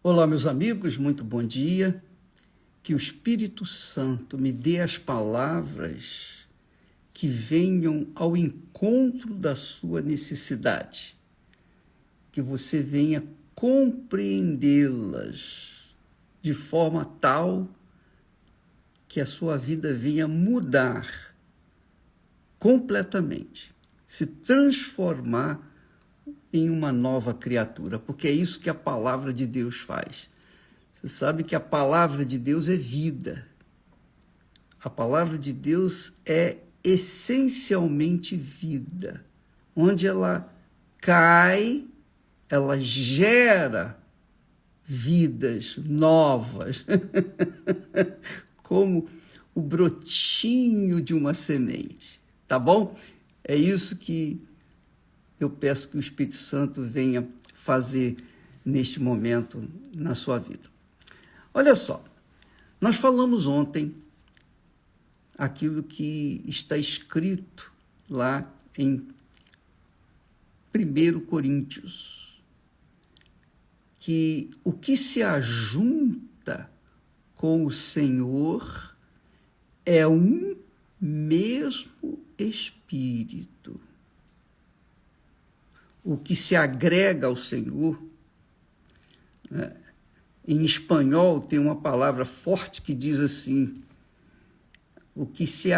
Olá, meus amigos, muito bom dia. Que o Espírito Santo me dê as palavras que venham ao encontro da sua necessidade, que você venha compreendê-las de forma tal que a sua vida venha mudar completamente, se transformar em uma nova criatura, porque é isso que a palavra de Deus faz. Você sabe que a palavra de Deus é vida. A palavra de Deus é essencialmente vida. Onde ela cai, ela gera vidas novas, como o brotinho de uma semente. Tá bom? É isso que eu peço que o Espírito Santo venha fazer neste momento na sua vida. Olha só, nós falamos ontem aquilo que está escrito lá em 1 Coríntios, que o que se ajunta com o Senhor é um mesmo Espírito. O que se agrega ao Senhor, né? Em espanhol tem uma palavra forte que diz assim, o que se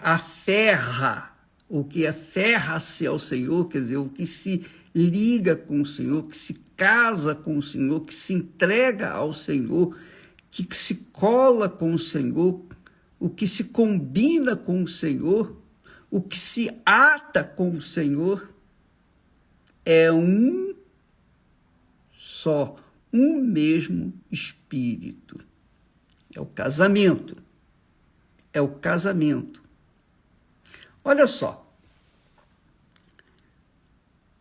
aferra, o que aferra-se ao Senhor, quer dizer, o que se liga com o Senhor, que se casa com o Senhor, que se entrega ao Senhor, que se cola com o Senhor, o que se combina com o Senhor, o que se ata com o Senhor, é um só, um mesmo Espírito. É o casamento. É o casamento. Olha só.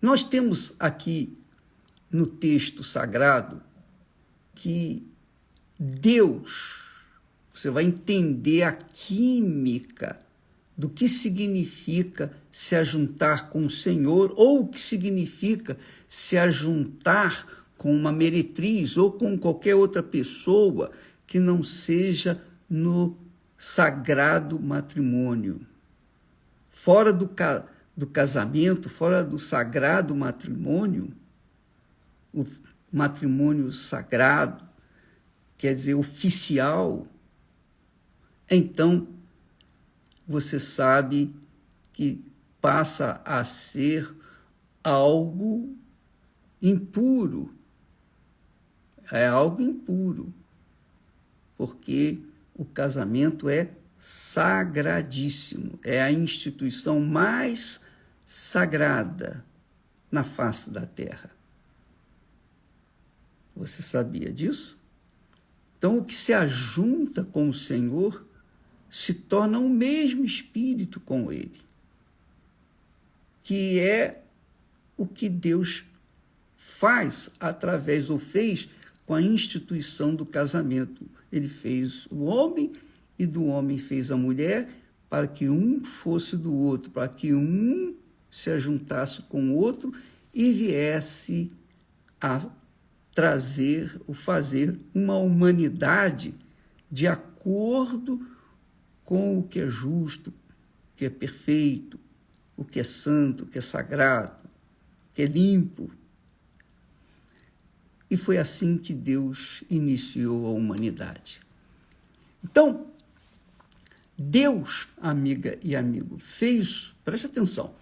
Nós temos aqui no texto sagrado que Deus, você vai entender a química do que significa se ajuntar com o Senhor ou o que significa se ajuntar com uma meretriz ou com qualquer outra pessoa que não seja no sagrado matrimônio. Fora do casamento, fora do sagrado matrimônio, o matrimônio sagrado, quer dizer, oficial, então você sabe que passa a ser algo impuro. É algo impuro, porque o casamento é sagradíssimo, é a instituição mais sagrada na face da terra. Você sabia disso? Então, o que se ajunta com o Senhor se torna o mesmo Espírito com Ele, que é o que Deus faz através, ou fez, com a instituição do casamento. Ele fez o homem e do homem fez a mulher para que um fosse do outro, para que um se ajuntasse com o outro e viesse a trazer, ou fazer uma humanidade de acordo com o que é justo, o que é perfeito, o que é santo, o que é sagrado, o que é limpo. E foi assim que Deus iniciou a humanidade. Então, Deus, amiga e amigo, preste atenção,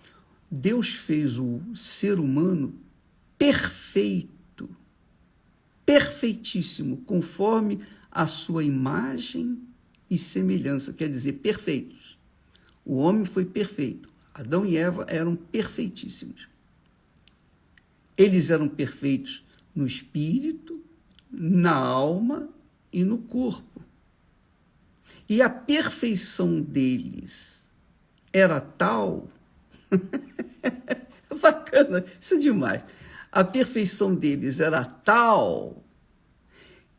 Deus fez o ser humano perfeito, perfeitíssimo, conforme a sua imagem e semelhança, quer dizer, perfeitos. O homem foi perfeito, Adão e Eva eram perfeitíssimos. Eles eram perfeitos no espírito, na alma e no corpo. E a perfeição deles era tal... Bacana, isso é demais. A perfeição deles era tal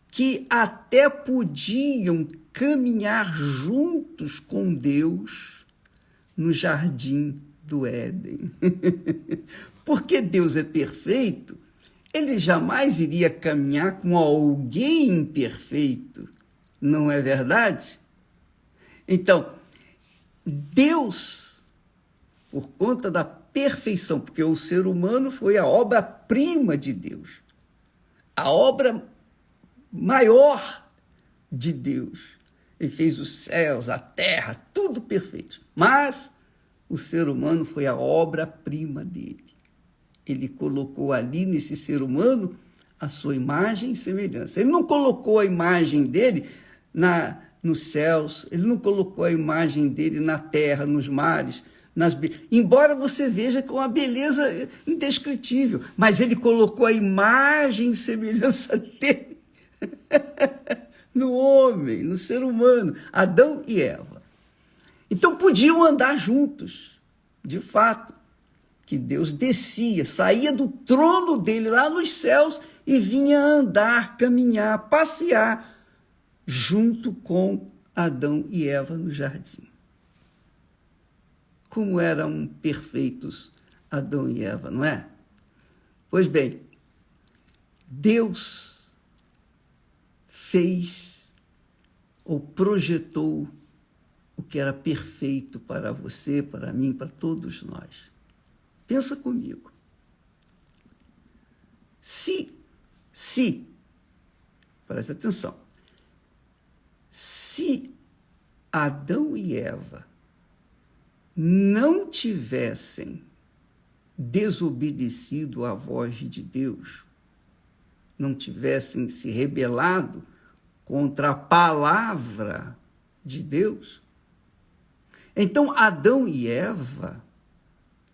que até podiam caminhar juntos com Deus no jardim do Éden. Porque Deus é perfeito, ele jamais iria caminhar com alguém imperfeito, não é verdade? Então, Deus, por conta da perfeição, porque o ser humano foi a obra-prima de Deus, a obra maior de Deus. Ele fez os céus, a terra, tudo perfeito. Mas o ser humano foi a obra-prima dele. Ele colocou ali nesse ser humano a sua imagem e semelhança. Ele não colocou a imagem dele nos céus, ele não colocou a imagem dele na terra, nos mares, embora você veja com uma beleza indescritível, mas ele colocou a imagem e semelhança dele no homem, no ser humano, Adão e Eva. Então podiam andar juntos, de fato, que Deus descia, saía do trono dele lá nos céus e vinha andar, caminhar, passear junto com Adão e Eva no jardim. Como eram perfeitos Adão e Eva, não é? Pois bem, Deus fez ou projetou o que era perfeito para você, para mim, para todos nós. Pensa comigo. Se, presta atenção, se Adão e Eva não tivessem desobedecido à voz de Deus, não tivessem se rebelado contra a palavra de Deus, então Adão e Eva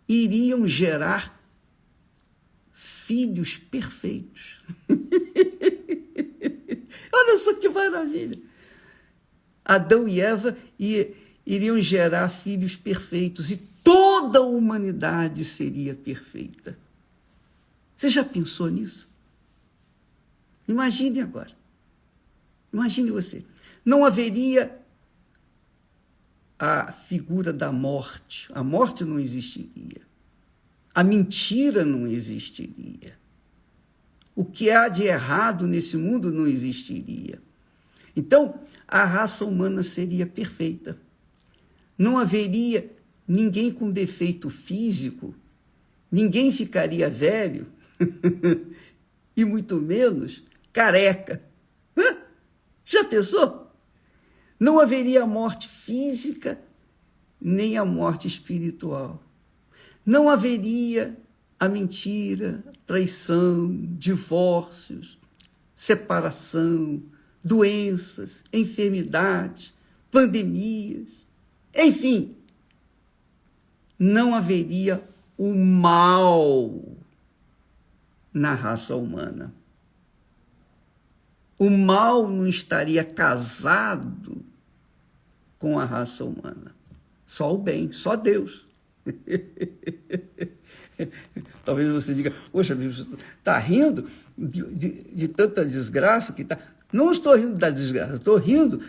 iriam gerar filhos perfeitos. Olha só que maravilha! Adão e Eva iriam gerar filhos perfeitos e toda a humanidade seria perfeita. Você já pensou nisso? Imagine agora. Imagine você. Não haveria a figura da morte. A morte não existiria. A mentira não existiria. O que há de errado nesse mundo não existiria. Então, a raça humana seria perfeita. Não haveria ninguém com defeito físico, ninguém ficaria velho, e muito menos careca. Já pensou? Não haveria a morte física, nem a morte espiritual. Não haveria a mentira, traição, divórcios, separação, doenças, enfermidades, pandemias, enfim, não haveria o mal na raça humana. O mal não estaria casado com a raça humana. Só o bem, só Deus. Talvez você diga, poxa, você está rindo de tanta desgraça que está... Não estou rindo da desgraça, estou rindo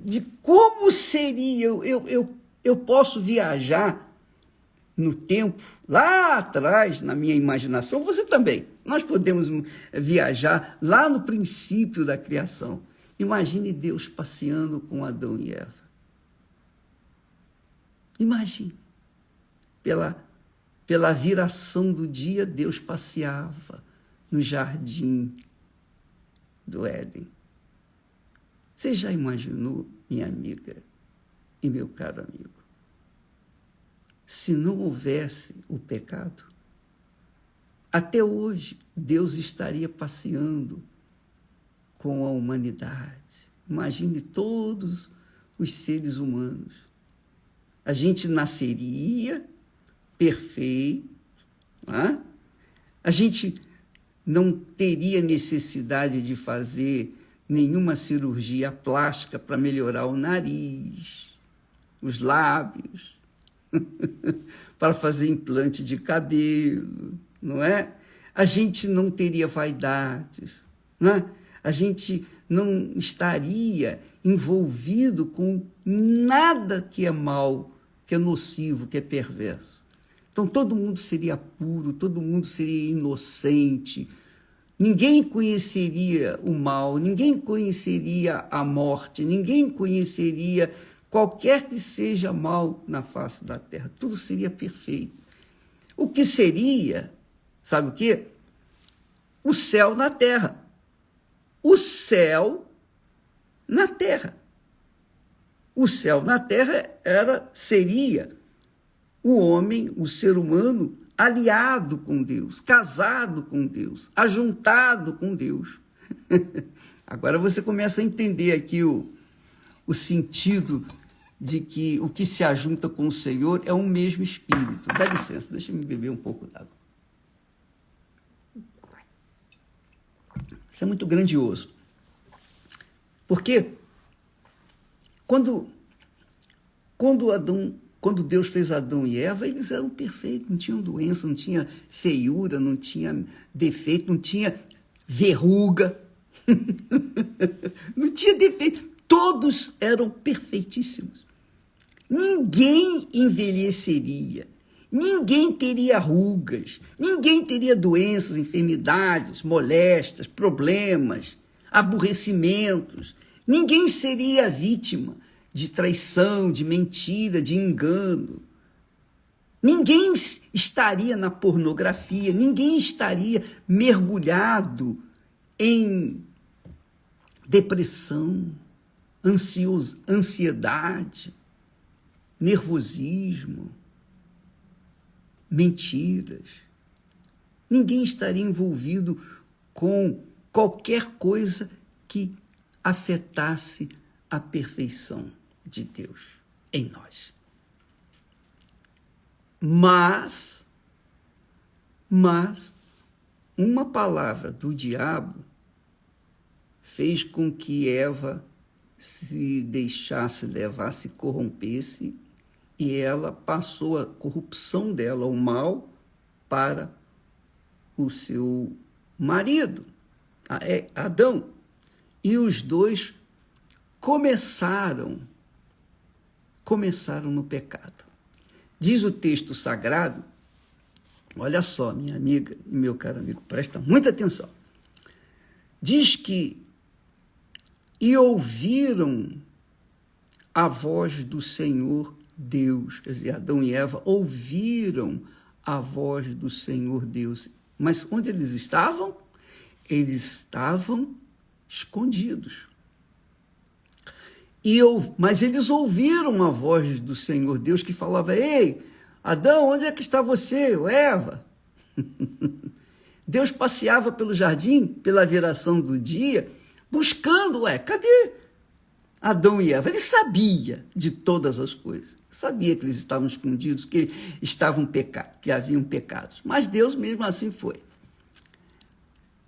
de como seria. Eu posso viajar no tempo, lá atrás, na minha imaginação, você também. Nós podemos viajar lá no princípio da criação. Imagine Deus passeando com Adão e Eva. Imagine. Pela viração do dia, Deus passeava no jardim do Éden. Você já imaginou, minha amiga e meu caro amigo, se não houvesse o pecado, até hoje Deus estaria passeando com a humanidade. Imagine todos os seres humanos. A gente nasceria perfeito, né? A gente não teria necessidade de fazer nenhuma cirurgia plástica para melhorar o nariz, os lábios, para fazer implante de cabelo, não é? A gente não teria vaidades, não é? A gente não estaria envolvido com nada que é mal, que é nocivo, que é perverso. Então todo mundo seria puro, todo mundo seria inocente, ninguém conheceria o mal, ninguém conheceria a morte, ninguém conheceria qualquer que seja mal na face da terra, tudo seria perfeito. O que seria, sabe o quê? O céu na terra. O céu na terra. O céu na terra seria o homem, o ser humano, aliado com Deus, casado com Deus, ajuntado com Deus. Agora você começa a entender aqui o sentido de que o que se ajunta com o Senhor é um mesmo Espírito. Dá licença, deixa eu beber um pouco d'água. Isso é muito grandioso. Porque quando Deus fez Adão e Eva, eles eram perfeitos, não tinham doença, não tinha feiura, não tinha defeito, não tinha verruga, não tinha defeito. Todos eram perfeitíssimos. Ninguém envelheceria, ninguém teria rugas, ninguém teria doenças, enfermidades, moléstias, problemas, aborrecimentos. Ninguém seria vítima de traição, de mentira, de engano. Ninguém estaria na pornografia, ninguém estaria mergulhado em depressão, ansiedade, nervosismo, mentiras. Ninguém estaria envolvido com qualquer coisa que afetasse a perfeição de Deus em nós. Mas uma palavra do diabo fez com que Eva se deixasse levar, se corrompesse, e ela passou a corrupção dela, o mal, para o seu marido, Adão. E os dois começaram no pecado. Diz o texto sagrado, olha só, minha amiga e meu caro amigo, presta muita atenção. Diz que e ouviram a voz do Senhor Deus. Quer dizer, Adão e Eva ouviram a voz do Senhor Deus. Mas onde eles estavam? Eles estavam escondidos. Mas eles ouviram a voz do Senhor Deus que falava: ei, Adão, onde é que está você, Eva? Deus passeava pelo jardim, pela viração do dia, buscando, cadê Adão e Eva? Ele sabia de todas as coisas, sabia que eles estavam escondidos, que estavam que haviam pecados, mas Deus mesmo assim foi.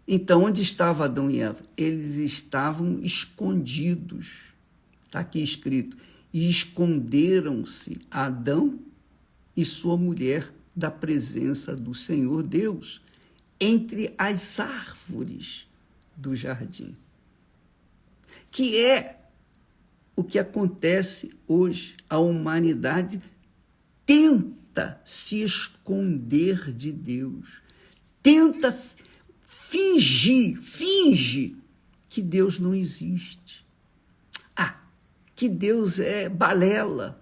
Então, onde estava Adão e Eva? Eles estavam escondidos, está aqui escrito, e esconderam-se Adão e sua mulher da presença do Senhor Deus, entre as árvores do jardim. Que é o que acontece hoje. A humanidade tenta se esconder de Deus, tenta finge que Deus não existe. Que Deus é balela.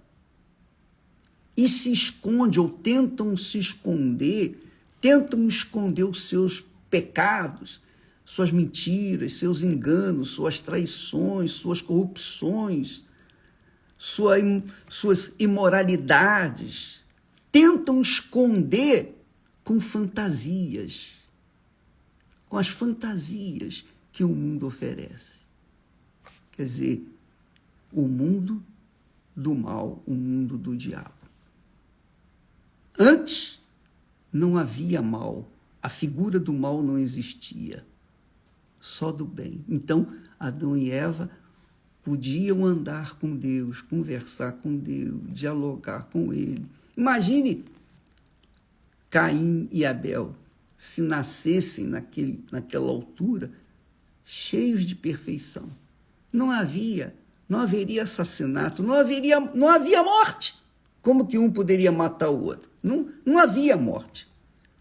E se esconde, ou tentam esconder os seus pecados, suas mentiras, seus enganos, suas traições, suas corrupções, suas imoralidades. Tentam esconder com fantasias, com as fantasias que o mundo oferece. Quer dizer, o mundo do mal, o mundo do diabo. Antes não havia mal, a figura do mal não existia, só do bem. Então, Adão e Eva podiam andar com Deus, conversar com Deus, dialogar com Ele. Imagine Caim e Abel, se nascessem naquela altura, cheios de perfeição. Não haveria assassinato, não havia morte. Como que um poderia matar o outro? Não havia morte,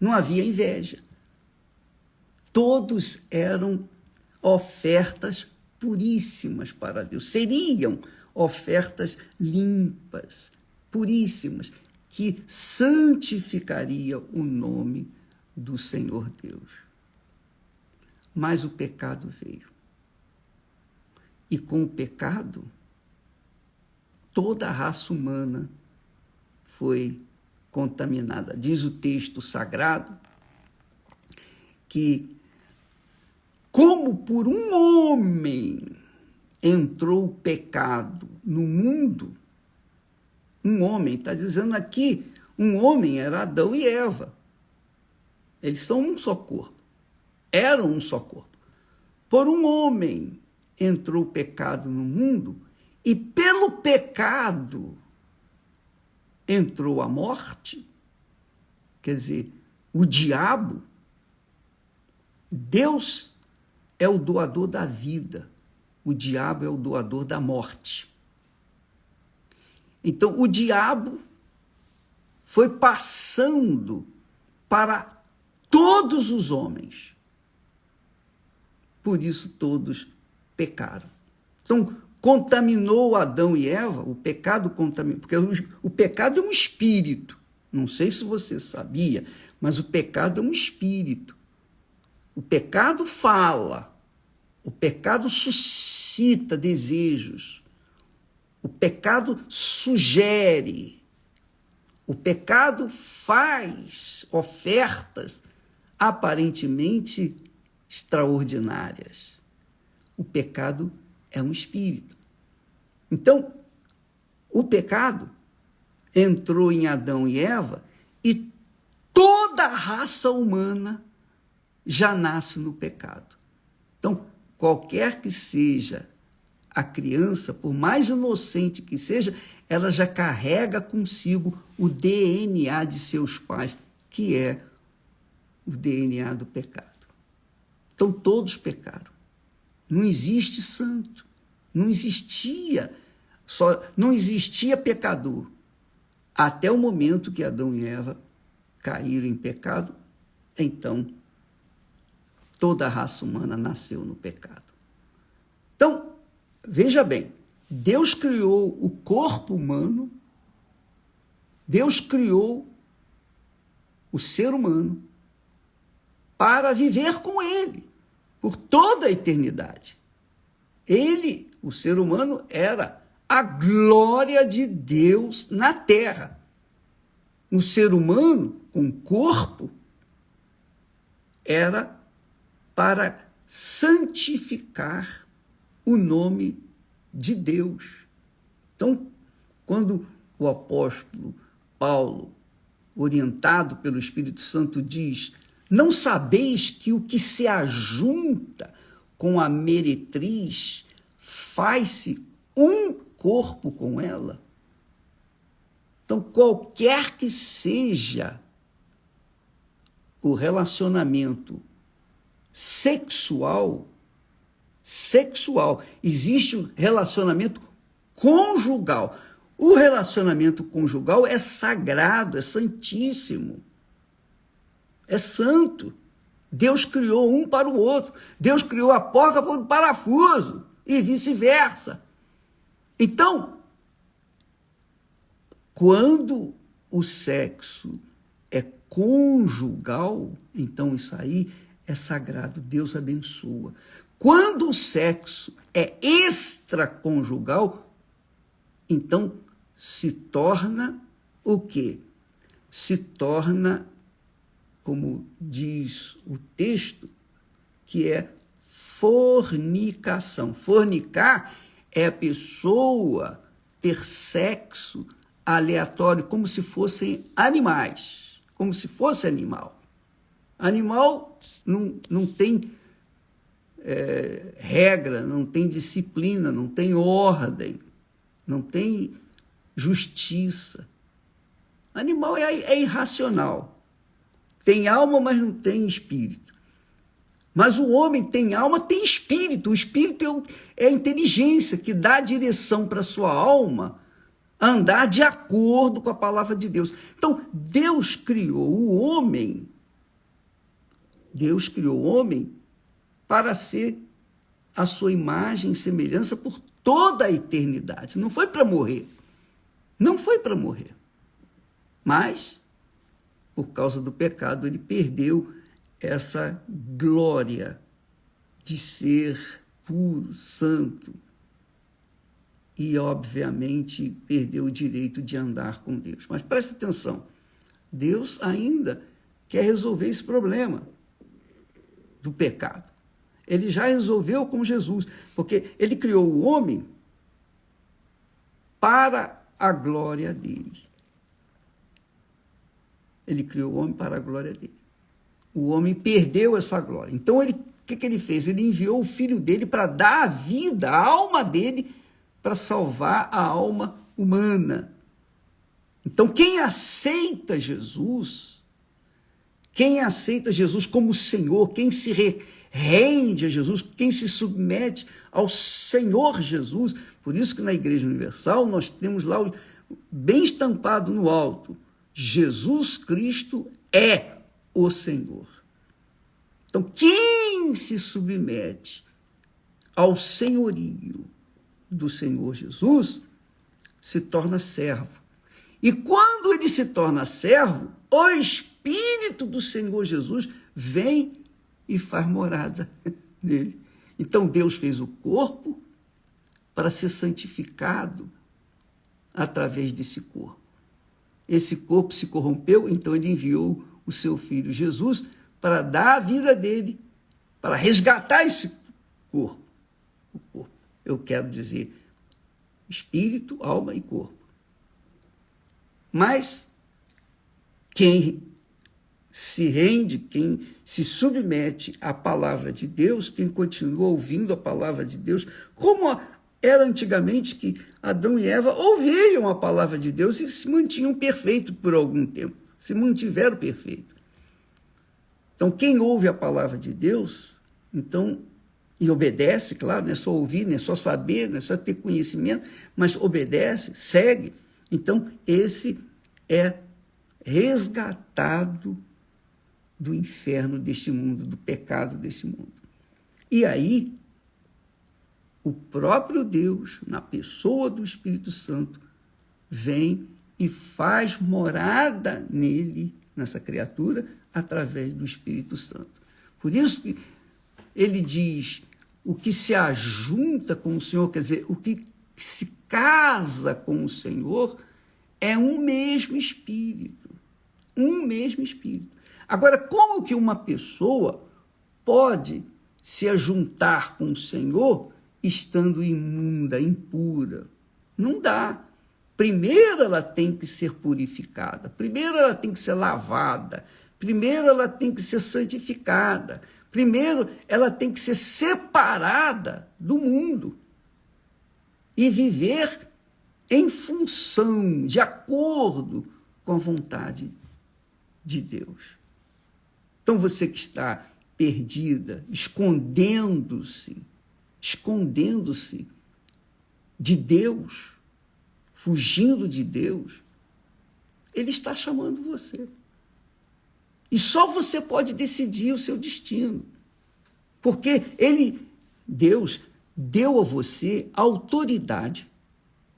não havia inveja. Todos eram ofertas puríssimas para Deus. Seriam ofertas limpas, puríssimas, que santificaria o nome do Senhor Deus. Mas o pecado veio. E com o pecado, toda a raça humana foi contaminada. Diz o texto sagrado que, como por um homem entrou o pecado no mundo, um homem, está dizendo aqui, um homem era Adão e Eva. Eles são um só corpo. Eram um só corpo. Por um homem entrou o pecado no mundo, e pelo pecado entrou a morte, quer dizer, o diabo. Deus é o doador da vida, o diabo é o doador da morte. Então, o diabo foi passando para todos os homens. Por isso, todos pecaram. Então, contaminou Adão e Eva, o pecado contaminou, porque o pecado é um espírito. Não sei se você sabia, mas o pecado é um espírito. O pecado fala, o pecado suscita desejos, o pecado sugere, o pecado faz ofertas aparentemente extraordinárias. O pecado é um espírito. Então, o pecado entrou em Adão e Eva e toda a raça humana já nasce no pecado. Então, qualquer que seja a criança, por mais inocente que seja, ela já carrega consigo o DNA de seus pais, que é o DNA do pecado. Então, todos pecaram. Não existe santo. Não existia pecador. Até o momento que Adão e Eva caíram em pecado, então toda a raça humana nasceu no pecado. Então, veja bem, Deus criou o corpo humano, Deus criou o ser humano para viver com ele por toda a eternidade. Ele, o ser humano, era a glória de Deus na terra. O ser humano, com corpo, era para santificar o nome de Deus. Então, quando o apóstolo Paulo, orientado pelo Espírito Santo, diz: não sabeis que o que se ajunta com a meretriz faz-se um corpo com ela? Então, qualquer que seja o relacionamento sexual, existe o relacionamento conjugal. O relacionamento conjugal é sagrado, é santíssimo, é santo. Deus criou um para o outro. Deus criou a porca para o parafuso e vice-versa. Então, quando o sexo é conjugal, então isso aí é sagrado, Deus abençoa. Quando o sexo é extraconjugal, então se torna o quê? Se torna, como diz o texto, que é fornicação. Fornicar é a pessoa ter sexo aleatório, como se fossem animais, como se fosse animal. Animal não tem regra, não tem disciplina, não tem ordem, não tem justiça. Animal é irracional. Tem alma, mas não tem espírito. Mas o homem tem alma, tem espírito. O espírito é a inteligência que dá direção para a sua alma andar de acordo com a palavra de Deus. Então, Deus criou o homem para ser a sua imagem e semelhança por toda a eternidade. Não foi para morrer. Não foi para morrer. Mas, por causa do pecado, ele perdeu essa glória de ser puro, santo. E, obviamente, perdeu o direito de andar com Deus. Mas preste atenção, Deus ainda quer resolver esse problema do pecado. Ele já resolveu com Jesus, porque ele criou o homem para a glória dele. Ele criou o homem para a glória dele. O homem perdeu essa glória. Então, o que ele fez? Ele enviou o filho dele para dar a vida, a alma dele, para salvar a alma humana. Então, quem aceita Jesus como Senhor, quem se rende a Jesus, quem se submete ao Senhor Jesus, por isso que na Igreja Universal nós temos lá bem estampado no alto, Jesus Cristo é o Senhor. Então, quem se submete ao senhorio do Senhor Jesus se torna servo. E quando ele se torna servo, o Espírito do Senhor Jesus vem e faz morada nele. Então Deus fez o corpo para ser santificado através desse corpo. Esse corpo se corrompeu, então ele enviou o seu filho Jesus para dar a vida dele, para resgatar esse corpo. O corpo. Eu quero dizer espírito, alma e corpo. Mas quem se rende, quem se submete à palavra de Deus, quem continua ouvindo a palavra de Deus, como era antigamente que Adão e Eva ouviam a palavra de Deus e se mantinham perfeitos por algum tempo, se mantiveram perfeitos. Então, quem ouve a palavra de Deus, então, e obedece, claro, não é só ouvir, não é só saber, não é só ter conhecimento, mas obedece, segue, então esse é resgatado do inferno deste mundo, do pecado deste mundo. E aí, o próprio Deus, na pessoa do Espírito Santo, vem e faz morada nele, nessa criatura, através do Espírito Santo. Por isso que ele diz, o que se ajunta com o Senhor, quer dizer, o que se casa com o Senhor é um mesmo Espírito. Um mesmo Espírito. Agora, como que uma pessoa pode se ajuntar com o Senhor estando imunda, impura? Não dá. Primeiro ela tem que ser purificada, primeiro ela tem que ser lavada, primeiro ela tem que ser santificada, primeiro ela tem que ser separada do mundo e viver em função, de acordo com a vontade de Deus. Então você que está perdida, escondendo-se de Deus, fugindo de Deus, Ele está chamando você. E só você pode decidir o seu destino. Porque Deus, deu a você autoridade,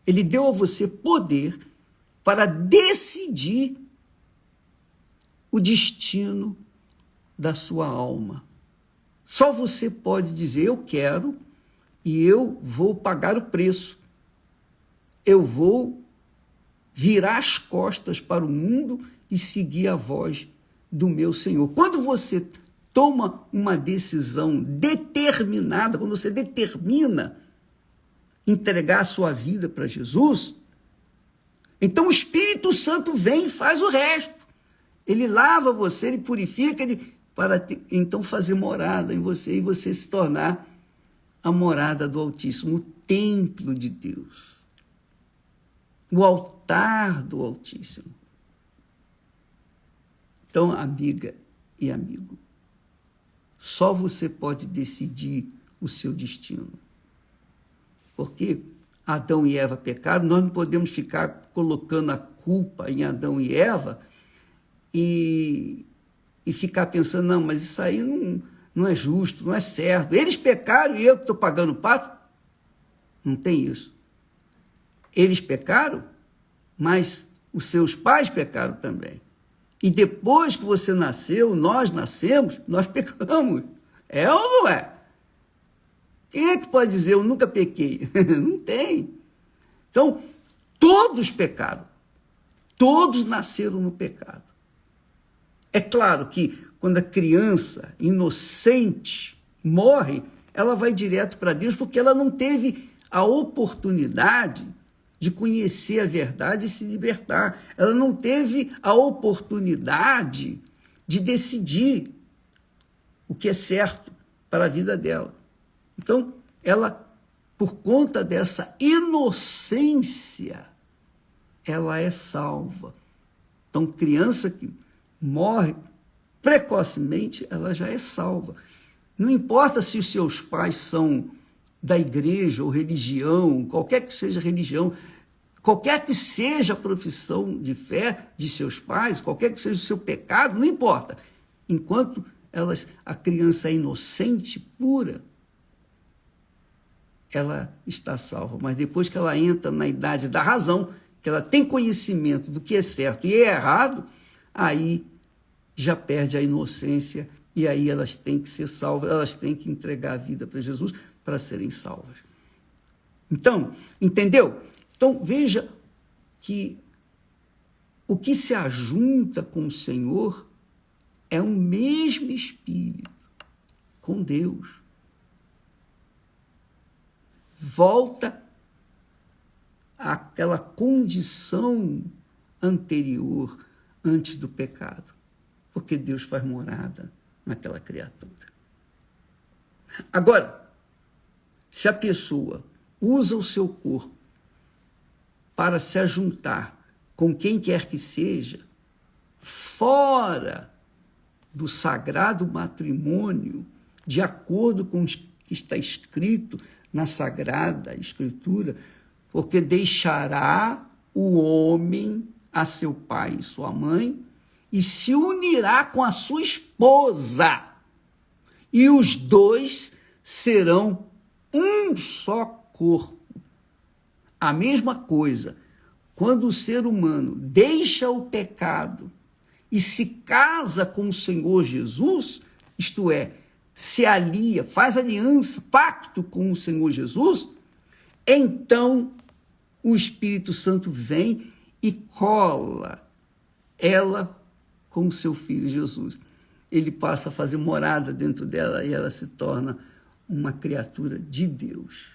Ele deu a você poder para decidir o destino da sua alma. Só você pode dizer, eu quero, e eu vou pagar o preço. Eu vou virar as costas para o mundo e seguir a voz do meu Senhor. Quando você toma uma decisão determinada, quando você determina entregar a sua vida para Jesus, então o Espírito Santo vem e faz o resto. Ele lava você, ele purifica, para então fazer morada em você e você se tornar a morada do Altíssimo, o templo de Deus, o altar do Altíssimo. Então, amiga e amigo, só você pode decidir o seu destino. Porque Adão e Eva pecaram, nós não podemos ficar colocando a culpa em Adão e Eva e ficar pensando, não, mas isso aí não é justo, não é certo. Eles pecaram e eu que estou pagando o pato? Não tem isso. Eles pecaram, mas os seus pais pecaram também. E depois que você nasceu, nós nascemos, nós pecamos. É ou não é? Quem é que pode dizer, eu nunca pequei? Não tem. Então, todos pecaram. Todos nasceram no pecado. É claro que quando a criança inocente morre, ela vai direto para Deus porque ela não teve a oportunidade de conhecer a verdade e se libertar. Ela não teve a oportunidade de decidir o que é certo para a vida dela. Então, ela, por conta dessa inocência, ela é salva. Então, criança que morre precocemente, ela já é salva. Não importa se os seus pais são da igreja ou religião, qualquer que seja a religião, qualquer que seja a profissão de fé de seus pais, qualquer que seja o seu pecado, não importa. Enquanto a criança é inocente, pura, ela está salva. Mas depois que ela entra na idade da razão, que ela tem conhecimento do que é certo e é errado, aí já perde a inocência e aí elas têm que ser salvas, elas têm que entregar a vida para Jesus para serem salvas. Então, entendeu? Então, veja que o que se ajunta com o Senhor é o mesmo Espírito, com Deus. Volta àquela condição anterior, antes do pecado, porque Deus faz morada naquela criatura. Agora, se a pessoa usa o seu corpo para se ajuntar com quem quer que seja, fora do sagrado matrimônio, de acordo com o que está escrito na Sagrada Escritura, porque deixará o homem a seu pai e sua mãe e se unirá com a sua esposa, e os dois serão um só corpo. A mesma coisa, quando o ser humano deixa o pecado e se casa com o Senhor Jesus, isto é, se alia, faz aliança, pacto com o Senhor Jesus, então o Espírito Santo vem e cola ela com o seu filho Jesus. Ele passa a fazer morada dentro dela e ela se torna uma criatura de Deus.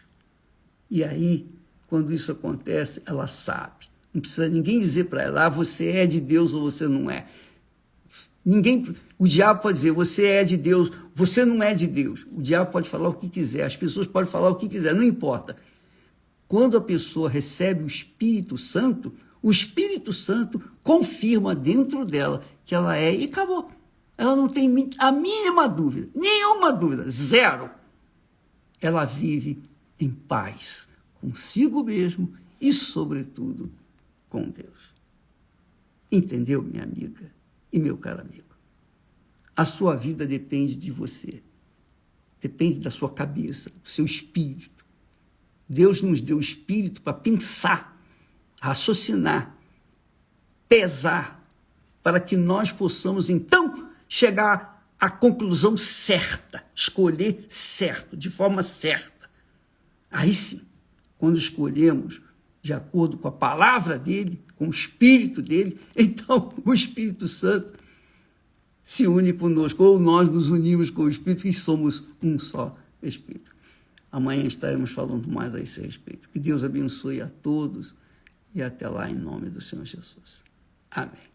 E aí, quando isso acontece, ela sabe. Não precisa ninguém dizer para ela, você é de Deus ou você não é. O diabo pode dizer, você é de Deus, você não é de Deus. O diabo pode falar o que quiser, as pessoas podem falar o que quiser, não importa. Quando a pessoa recebe o Espírito Santo confirma dentro dela que ela é e acabou. Ela não tem a mínima dúvida, nenhuma dúvida, zero. Ela vive em paz consigo mesmo e, sobretudo, com Deus. Entendeu, minha amiga e meu caro amigo? A sua vida depende de você, depende da sua cabeça, do seu espírito. Deus nos deu o espírito para pensar, raciocinar, pesar, para que nós possamos, então, chegar à conclusão certa, escolher certo, de forma certa. Aí sim, quando escolhemos de acordo com a palavra dele, com o Espírito dele, então o Espírito Santo se une conosco, ou nós nos unimos com o Espírito e somos um só Espírito. Amanhã estaremos falando mais a esse respeito. Que Deus abençoe a todos e até lá em nome do Senhor Jesus. Amém.